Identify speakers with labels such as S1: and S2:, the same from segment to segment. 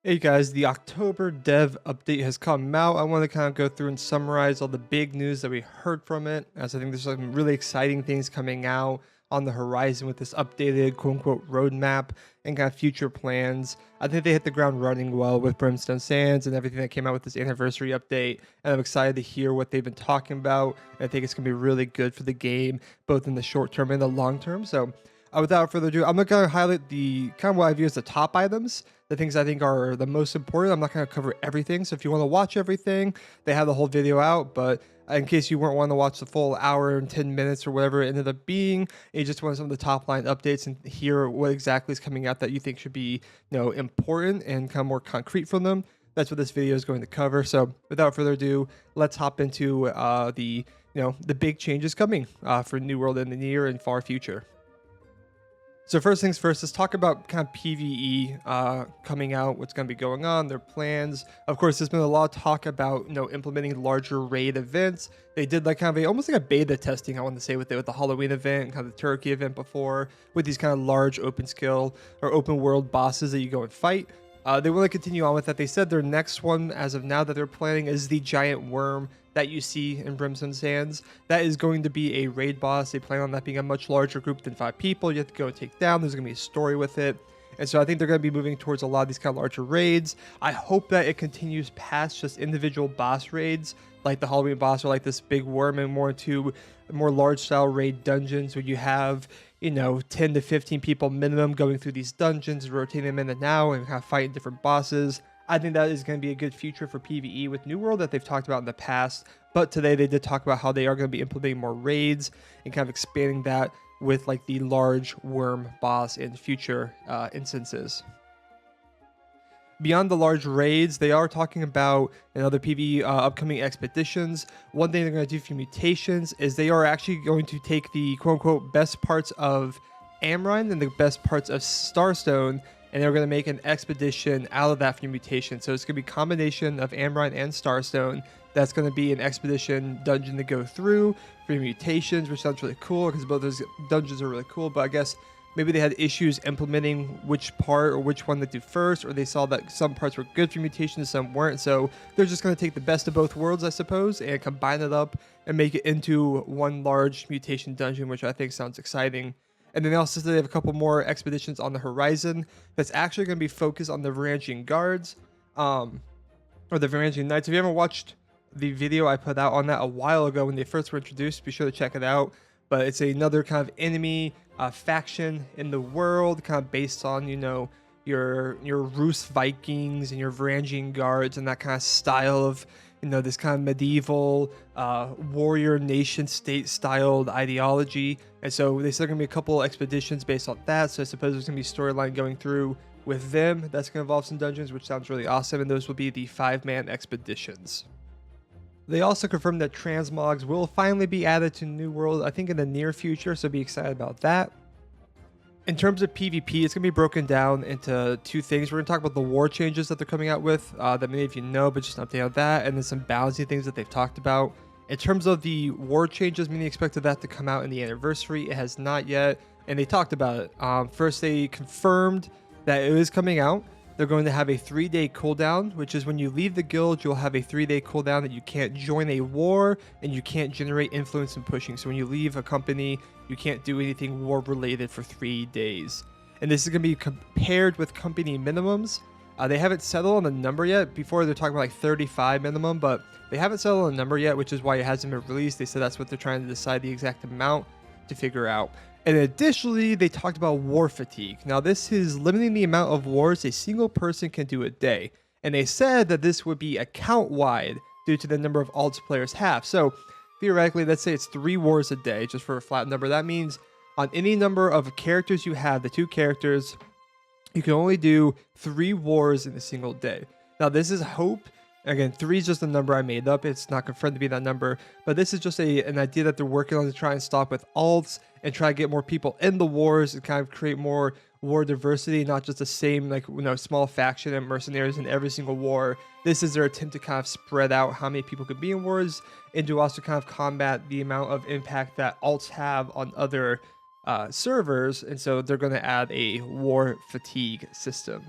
S1: Hey guys, the October dev update has come out. I want to kind of go through and summarize all the big news that we heard from it, as I think there's some really exciting things coming out on the horizon with this updated quote-unquote roadmap and kind of future plans. I think they hit the ground running well with Brimstone Sands and everything that came out with this anniversary update, and I'm excited to hear what they've been talking about. I think it's going to be really good for the game, both in the short term and the long term. So without further ado, I'm going to highlight the kind of what I view as the top items, the things I think are the most important. I'm not going to cover everything. So if you want to watch everything, they have the whole video out. But in case you weren't wanting to watch the full hour and 10 minutes or whatever it ended up being, and you just want some of the top line updates and hear what exactly is coming out that you think should be, important and kind of more concrete from them, that's what this video is going to cover. So without further ado, let's hop into the big changes coming for New World in the near and far future. So first things first, let's talk about kind of PvE coming out, what's going to be going on, their plans. Of course, there's been a lot of talk about, implementing larger raid events. They did like kind of almost like a beta testing, I want to say, with the Halloween event and kind of the Turkey event before, with these kind of large open skill or open world bosses that you go and fight. They want to continue on with that. They said their next one, as of now, that they're planning is the giant worm that you see in Brimstone Sands. That is going to be a raid boss. They plan on that being a much larger group than 5 people. You have to go and take down. There's going to be a story with it. And so I think they're going to be moving towards a lot of these kind of larger raids. I hope that it continues past just individual boss raids, like the Halloween boss or like this big worm, and more into more large style raid dungeons where you have, 10 to 15 people minimum going through these dungeons, rotating them in and out and kind of fighting different bosses. I think that is going to be a good future for PvE with New World that they've talked about in the past. But today they did talk about how they are going to be implementing more raids and kind of expanding that with like the large worm boss in future instances. Beyond the large raids, they are talking about in other PvE upcoming expeditions. One thing they're going to do for mutations is they are actually going to take the quote-unquote best parts of Amrine and the best parts of Starstone, and they're going to make an expedition out of that for mutation. So it's going to be a combination of Amrine and Starstone. That's going to be an expedition dungeon to go through for mutations, which sounds really cool because both those dungeons are really cool. But I guess maybe they had issues implementing which part or which one to do first, or they saw that some parts were good for mutations, some weren't. So they're just going to take the best of both worlds, I suppose, and combine it up and make it into one large mutation dungeon, which I think sounds exciting. And then they also said they have a couple more expeditions on the horizon that's actually going to be focused on the Varangian guards, or the Varangian knights. If you haven't watched the video I put out on that a while ago when they first were introduced, be sure to check it out. But it's another kind of enemy faction in the world, kind of based on, your Rus Vikings and your Varangian guards and that kind of style of, this kind of medieval warrior nation state styled ideology. And so they said there's going to be a couple expeditions based on that. So I suppose there's going to be storyline going through with them. That's going to involve some dungeons, which sounds really awesome. And those will be the 5-man expeditions. They also confirmed that Transmogs will finally be added to New World, I think in the near future, so be excited about that. In terms of PvP, it's going to be broken down into 2 things. We're going to talk about the war changes that they're coming out with, that many of you know, but just an update on that, and then some balancing things that they've talked about. In terms of the war changes, many expected that to come out in the anniversary. It has not yet, and they talked about it. First, they confirmed that it is coming out. They're going to have a 3-day cooldown, which is when you leave the guild, you'll have a 3-day cooldown that you can't join a war and you can't generate influence and pushing. So when you leave a company, you can't do anything war related for 3 days. And this is going to be compared with company minimums. They haven't settled on the number yet. Before they're talking about like 35 minimum, but they haven't settled on the number yet, which is why it hasn't been released. They said that's what they're trying to decide the exact amount to figure out. And additionally, they talked about war fatigue. Now, this is limiting the amount of wars a single person can do a day. And they said that this would be account-wide due to the number of alts players have. So, theoretically, let's say it's 3 wars a day, just for a flat number. That means on any number of characters you have, the 2 characters, you can only do 3 wars in a single day. Now, this is hope. Again, 3 is just a number I made up. It's not confirmed to be that number, but this is just an idea that they're working on to try and stop with alts and try to get more people in the wars and kind of create more war diversity, not just the same small faction and mercenaries in every single war. This is their attempt to kind of spread out how many people could be in wars and to also kind of combat the amount of impact that alts have on other servers. And so they're going to add a war fatigue system.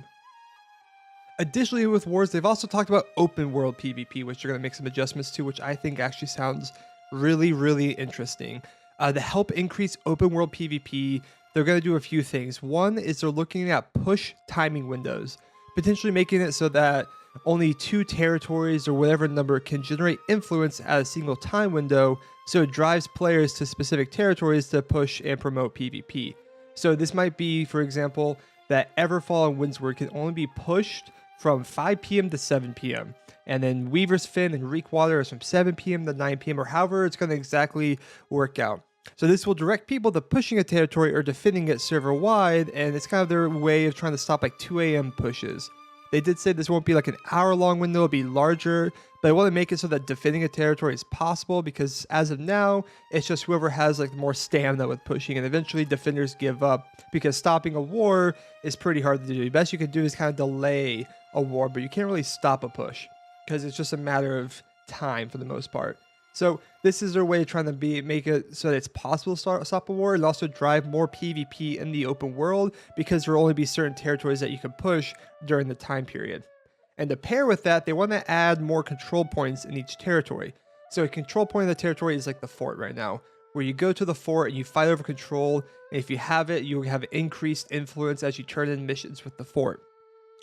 S1: Additionally, with wars, they've also talked about open world PvP, which they're going to make some adjustments to, which I think actually sounds really, really interesting. To help increase open world PvP, they're going to do a few things. One is they're looking at push timing windows, potentially making it so that only 2 territories or whatever number can generate influence at a single time window, so it drives players to specific territories to push and promote PvP. So this might be, for example, that Everfall and Windsward can only be pushed from 5 p.m. to 7 p.m. And then Weaver's Fin and Reekwater is from 7 p.m. to 9 p.m. or however it's going to exactly work out. So this will direct people to pushing a territory or defending it server-wide, and it's kind of their way of trying to stop like 2 a.m. pushes. They did say this won't be like an hour-long window, it'll be larger, but I want to make it so that defending a territory is possible, because as of now, it's just whoever has like more stamina with pushing, and eventually defenders give up, because stopping a war is pretty hard to do. The best you can do is kind of delay a war, but you can't really stop a push, because it's just a matter of time for the most part. So this is their way of trying to make it so that it's possible to stop a war, and also drive more PvP in the open world, because there will only be certain territories that you can push during the time period. And to pair with that, they want to add more control points in each territory. So a control point in the territory is like the fort right now, where you go to the fort and you fight over control, and if you have it, you have increased influence as you turn in missions with the fort.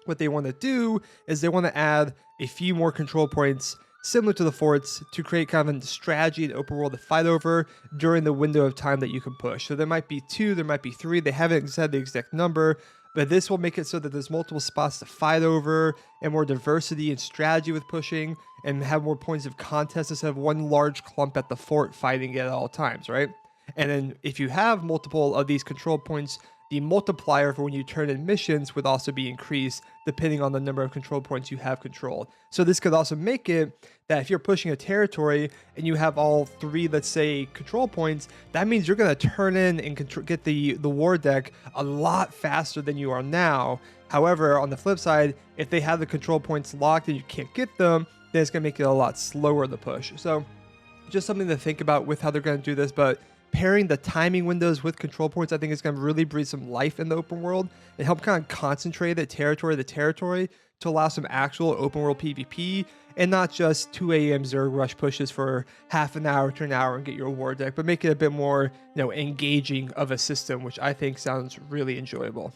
S1: What they want to do is they want to add a few more control points similar to the forts to create kind of a strategy in open world to fight over during the window of time that you can push. So there might be 2, there might be 3, they haven't said the exact number, but this will make it so that there's multiple spots to fight over and more diversity and strategy with pushing, and have more points of contest instead of one large clump at the fort fighting it at all times, right? And then if you have multiple of these control points, the multiplier for when you turn in missions would also be increased depending on the number of control points you have controlled. So this could also make it that if you're pushing a territory and you have all 3, let's say, control points, that means you're going to turn in and get the war deck a lot faster than you are now. However, on the flip side, if they have the control points locked and you can't get them, then it's going to make it a lot slower to push. So just something to think about with how they're going to do this, but pairing the timing windows with control points, I think is going to really breathe some life in the open world and help kind of concentrate it territory to territory to allow some actual open world PvP, and not just 2 a.m. Zerg rush pushes for half an hour to an hour and get your war deck, but make it a bit more, engaging of a system, which I think sounds really enjoyable.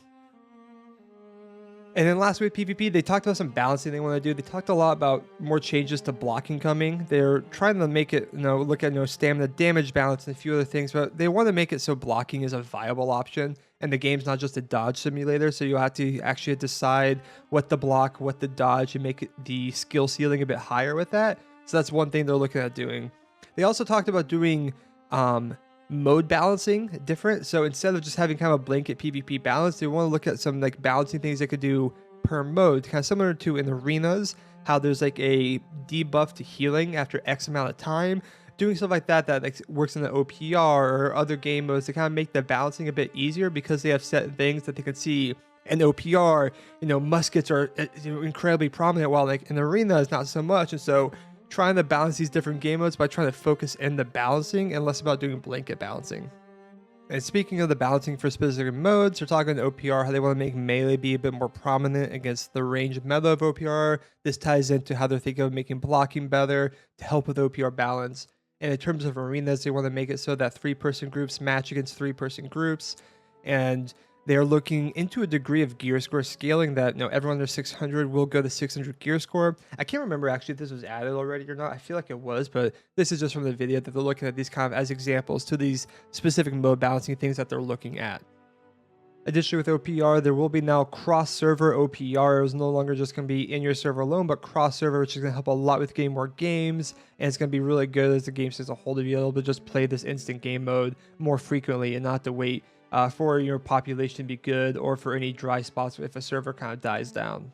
S1: And then last week, PvP, they talked about some balancing they want to do. They talked a lot about more changes to blocking coming. They're trying to make it, look at, stamina damage balance and a few other things, but they want to make it so blocking is a viable option. And the game's not just a dodge simulator, so you have to actually decide what to block, what to dodge, and make the skill ceiling a bit higher with that. So that's one thing they're looking at doing. They also talked about doing mode balancing different. So instead of just having kind of a blanket PvP balance, they want to look at some like balancing things they could do per mode, kind of similar to in arenas, how there's like a debuff to healing after X amount of time. Doing stuff like that like works in the OPR or other game modes to kind of make the balancing a bit easier, because they have set things that they can see in OPR. Muskets are incredibly prominent, while like in arenas not so much. And so trying to balance these different game modes by trying to focus in the balancing and less about doing blanket balancing. And speaking of the balancing for specific modes, they're talking OPR, how they want to make melee be a bit more prominent against the range meta of OPR. This ties into how they're thinking of making blocking better to help with OPR balance. And in terms of arenas, they want to make it so that 3-person groups match against 3-person groups. And they're looking into a degree of gear score scaling that everyone under 600 will go to 600 gear score. I can't remember actually if this was added already or not. I feel like it was, but this is just from the video that they're looking at these kind of as examples to these specific mode balancing things that they're looking at. Additionally, with OPR, there will be now cross-server OPR. It's no longer just going to be in your server alone, but cross-server, which is going to help a lot with getting more games, and it's going to be really good as the game stays a hold of you, able to just play this instant game mode more frequently and not to wait for your population to be good or for any dry spots if a server kind of dies down.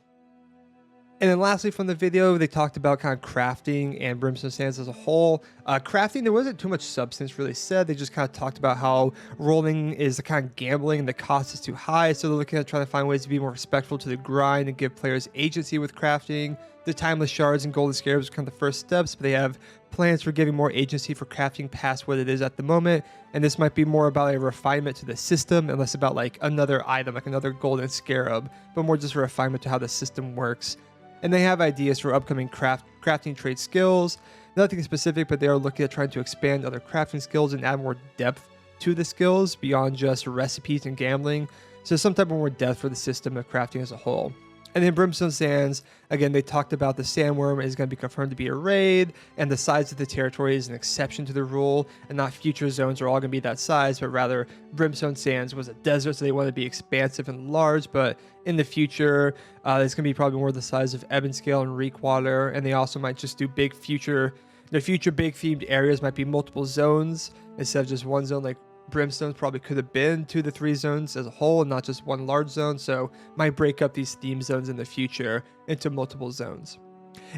S1: And then lastly from the video, they talked about kind of crafting and Brimstone Sands as a whole. Crafting, there wasn't too much substance really said. They just kind of talked about how rolling is a kind of gambling and the cost is too high. So they're looking at trying to find ways to be more respectful to the grind and give players agency with crafting. The timeless shards and golden scarabs are kind of the first steps, but they have plans for giving more agency for crafting past what it is at the moment. And this might be more about a refinement to the system and less about like another item, like another golden scarab, but more just a refinement to how the system works. And they have ideas for upcoming crafting trade skills. Nothing specific, but they are looking at trying to expand other crafting skills and add more depth to the skills beyond just recipes and gambling. So some type of more depth for the system of crafting as a whole. And then Brimstone Sands, again, they talked about the sandworm is going to be confirmed to be a raid, and the size of the territory is an exception to the rule, and not future zones are all going to be that size, but rather Brimstone Sands was a desert, so they want to be expansive and large, but in the future, it's going to be probably more the size of Ebonscale and Reekwater, and they also might just do big future, their future big themed areas might be multiple zones instead of just one zone, like Brimstones probably could have been 2 to 3 zones as a whole and not just one large zone, so might break up these theme zones in the future into multiple zones.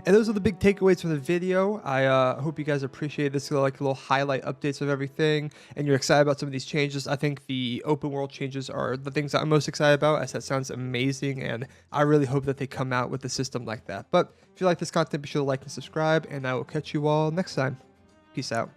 S1: And those are the big takeaways from the video. I hope you guys appreciate this, like little highlight updates of everything, and you're excited about some of these changes. I think the open world changes are the things that I'm most excited about, as that sounds amazing, and I really hope that they come out with a system like that. But if you like this content, be sure to like and subscribe, and I will catch you all next time. Peace out.